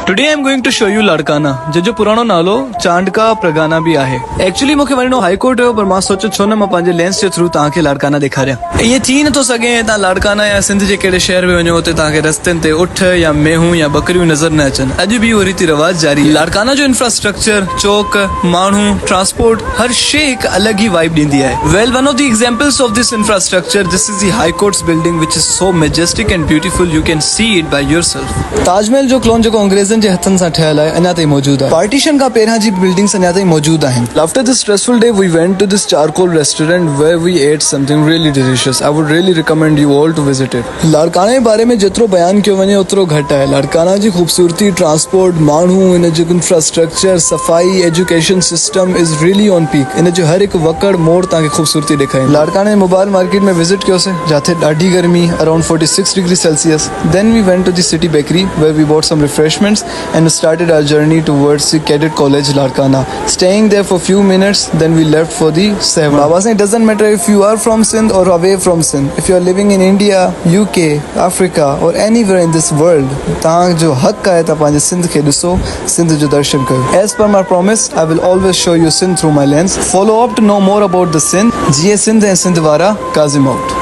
Today I'm going to show you Larkana, जो पुरानो नालो चांद का प्रगाना भी आहे। एक्चुअली मूंखे वञिणो हाई कोर्ट हो, पर मां सोचो छो न मां पंहिंजे लेंस जे थ्रू तव्हांखे लाड़काना ॾेखारियां। ये थी नथो सघे तव्हां लाड़काना या सिंध जे कहिड़े शहर में वञो हुते तव्हांखे रस्तनि ते उठ या मेहूं या बकरियूं नज़र न अचनि। अॼु बि उहो रीति रिवाज जारी आहे। लाड़काना जो इंफ्रास्ट्रक्चर, चौक, माण्हू, ट्रांसपोर्ट, हर शइ हिकु अलॻि ई वाइब ॾींदी आहे। Well, one of the examples of this infrastructure, this is the high courts building which is so majestic and beautiful, you can see it by yourself. Taj Mahal जो क्लोन जेको अंग्रेज़नि जे हथनि सां ठहियल आहे अञा ताईं मौजूद आहे। पार्टीशन का पहिरियां जी बिल्डिंग्स अञा ताईं मौजूद आहिनि। After this stressful day we went to this charcoal restaurant where we ate something really delicious. I would really recommend you all to visit it. Larkana जे बारे में जेतिरो बयान कयो वञे ओतिरो घटि आहे। लाड़काना जी खूबसूरती, ट्रांसपोर्ट, माण्हू, इन जो इंफ्रास्ट्रक्चर, सफ़ाई, education system is really on peak. इन जो हर हिकु वकड़ मोड़ तव्हांखे खूबसूरती ॾेखारींदी। लाड़काना जे मोबाइल मार्केट में विजिट कयोसीं जिथे ॾाढी गर्मी, around 46 degree Celsius. Then we went to the city bakery where we bought some refreshments and started our journey towards the Cadet College Larkana, staying there for few minutes, then we left for the Sehwan. Baba saying it doesn't matter if you are from Sindh or away from Sindh, if you are living in India, UK, Africa or anywhere in this world, तव्हां जो हक़ आहे त पंहिंजे सिंध खे ॾिसो, सिंध जो दर्शन कयो। As per my promise, I will always show you Sindh through my lens. Follow up to know more about the Sindh. जीए सिंध ऐं सिंध वारा, काज़िम आउट।